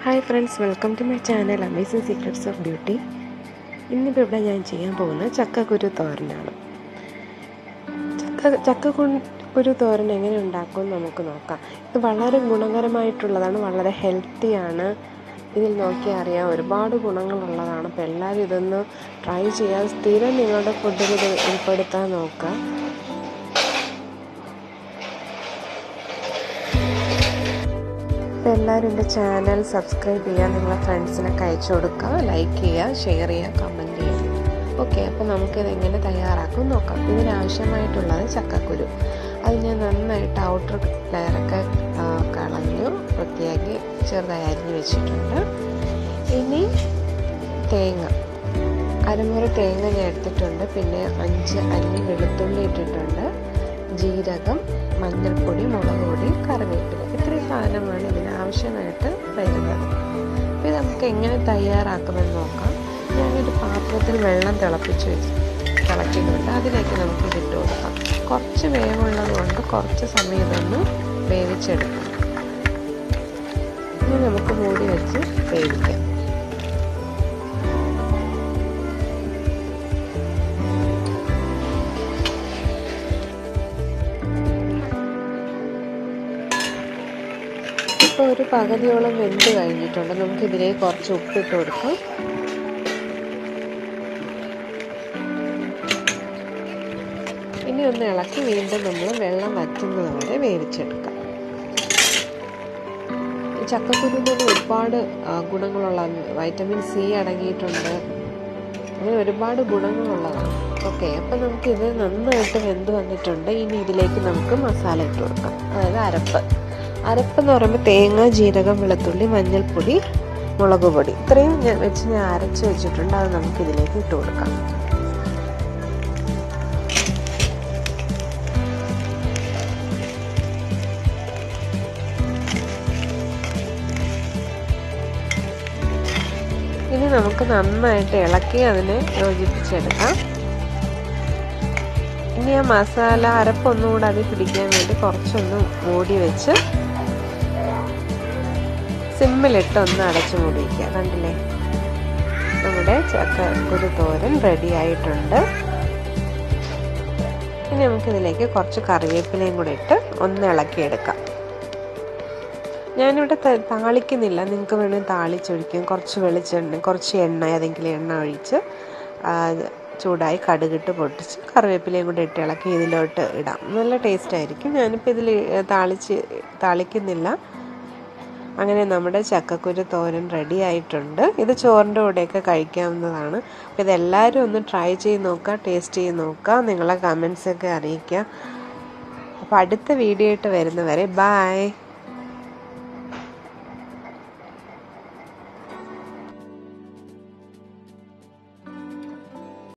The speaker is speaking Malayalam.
Hi friends, welcome to my channel amazing secrets of beauty. ഇന്നിപ്പോൾ ഇവിടെ ഞാൻ ചെയ്യാൻ പോകുന്നത് ചക്കക്കുരു തോരനാണ്. ചക്കക്കുരു തോരൻ എങ്ങനെ ഉണ്ടാക്കുമെന്ന് നമുക്ക് നോക്കാം. ഇത് വളരെ ഗുണകരമായിട്ടുള്ളതാണ്, വളരെ ഹെൽത്തിയാണ്. ഇതിൽ നോക്കിയാൽ അറിയാം, ഒരുപാട് ഗുണങ്ങളുള്ളതാണ്. അപ്പോൾ എല്ലാവരും ഇതൊന്ന് ട്രൈ ചെയ്യാൻ, സ്ഥിരം നിങ്ങളുടെ ഫുഡിൽ ഇത് ഉൾപ്പെടുത്താൻ നോക്കുക. അപ്പോൾ എല്ലാവരും എൻ്റെ ചാനൽ സബ്സ്ക്രൈബ് ചെയ്യുക, നിങ്ങളെ ഫ്രണ്ട്സിനൊക്കെ അയച്ചു കൊടുക്കുക, ലൈക്ക് ചെയ്യുക, ഷെയർ ചെയ്യുക, കമൻറ്റ് ചെയ്യുക. ഓക്കെ, അപ്പോൾ നമുക്കിത് എങ്ങനെ തയ്യാറാക്കും നോക്കാം. ഇതിനാവശ്യമായിട്ടുള്ളത് ചക്കക്കുരു. അത് ഞാൻ നന്നായിട്ട് ഔട്ടർ ലെയറൊക്കെ കളഞ്ഞു വൃത്തിയാക്കി ചെറുതായി അരിഞ്ഞ് വെച്ചിട്ടുണ്ട്. ഇനി തേങ്ങ, അരമുറി തേങ്ങ ഞാൻ എടുത്തിട്ടുണ്ട്. പിന്നെ 5 അല്ലി വെളുത്തുള്ളി ഇട്ടിട്ടുണ്ട്. ജീരകം, മഞ്ഞൾപ്പൊടി, മുളക് പൊടി, കറിവേപ്പില, ഇത്രയും സാധനമാണ് ഇതിനാവശ്യമായിട്ട് വരുന്നത്. അപ്പോൾ ഇത് നമുക്ക് എങ്ങനെ തയ്യാറാക്കുമെന്ന് നോക്കാം. ഞാനൊരു പാത്രത്തിൽ വെള്ളം തിളക്കിയിട്ടുണ്ട്. അതിലേക്ക് നമുക്ക് ഇതിട്ട് കൊടുക്കാം. കുറച്ച് വേവുള്ളത് കൊണ്ട് കുറച്ച് സമയം ഇതൊന്ന് വേവിച്ചെടുക്കാം. ഇനി നമുക്ക് മൂടി വെച്ച് വേവിക്കാം. ഇപ്പോൾ ഒരു പകുതിയോളം വെന്ത് കഴിഞ്ഞിട്ടുണ്ട്. നമുക്കിതിലേക്ക് കുറച്ച് ഉപ്പിട്ട് കൊടുക്കാം. ഇനി ഒന്ന് ഇളക്കി വീണ്ടും നമ്മൾ വെള്ളം വറ്റുന്നത് വരെ വേവിച്ചെടുക്കാം. ഈ ചക്കക്കുരുവിന് ഒരുപാട് ഗുണങ്ങളുള്ള വൈറ്റമിൻ സി അടങ്ങിയിട്ടുണ്ട്. അങ്ങനെ ഒരുപാട് ഗുണങ്ങളുള്ളതാണ്. ഓക്കെ, അപ്പം നമുക്കിത് നന്നായിട്ട് വെന്ത് വന്നിട്ടുണ്ട്. ഇനി ഇതിലേക്ക് നമുക്ക് മസാല ഇട്ട് കൊടുക്കാം. അതായത് അരപ്പെന്ന് പറയുമ്പോൾ തേങ്ങ, ജീരകം, വെളുത്തുള്ളി, മഞ്ഞൾപ്പൊടി, മുളക് പൊടി, ഇത്രയും ഞാൻ അരച്ച് വെച്ചിട്ടുണ്ട്. അത് നമുക്കിതിലേക്ക് ഇട്ട് കൊടുക്കാം. ഇനി നമുക്ക് നന്നായിട്ട് ഇളക്കി അതിനെ യോജിപ്പിച്ചെടുക്കാം. ഇനി ആ മസാല അരപ്പൊന്നുകൂടെ അത് പിടിക്കാൻ വേണ്ടി കുറച്ചൊന്ന് മൂടി വെച്ച് സിമ്മിലിട്ട് ഒന്ന് അടച്ചു മൂടിക്കുക. കണ്ടില്ലേ, നമ്മുടെ ചക്കക്കുരു തോരൻ റെഡി ആയിട്ടുണ്ട്. ഇനി നമുക്കിതിലേക്ക് കുറച്ച് കറിവേപ്പിലയും കൂടെ ഇട്ട് ഒന്ന് ഇളക്കിയെടുക്കാം. ഞാനിവിടെ താളിക്കുന്നില്ല, നിങ്ങൾക്ക് വേണമെങ്കിൽ താളിച്ചൊഴിക്കും. കുറച്ച് വെളിച്ചെണ്ണ, കുറച്ച് എണ്ണ, ഏതെങ്കിലും എണ്ണ ഒഴിച്ച് ചൂടായി കടുകിട്ട് പൊട്ടിച്ച് കറിവേപ്പിലയും കൂടെ ഇട്ട് ഇളക്കി ഇതിലോട്ട് ഇടാം. നല്ല ടേസ്റ്റ് ആയിരിക്കും. ഞാനിപ്പോൾ ഇതിൽ താളിക്കുന്നില്ല. അങ്ങനെ നമ്മുടെ ചക്കക്കുരു തോരൻ റെഡി ആയിട്ടുണ്ട്. ഇത് ചോറിൻ്റെ കൂടെയൊക്കെ കഴിക്കാവുന്നതാണ്. അപ്പോൾ ഇതെല്ലാവരും ഒന്ന് ട്രൈ ചെയ്ത് നോക്കുക, ടേസ്റ്റ് ചെയ്ത് നോക്കുക, നിങ്ങളെ കമൻസൊക്കെ അറിയിക്കുക. അപ്പോൾ അടുത്ത വീഡിയോ ആയിട്ട് വരുന്നവരെ ബൈ.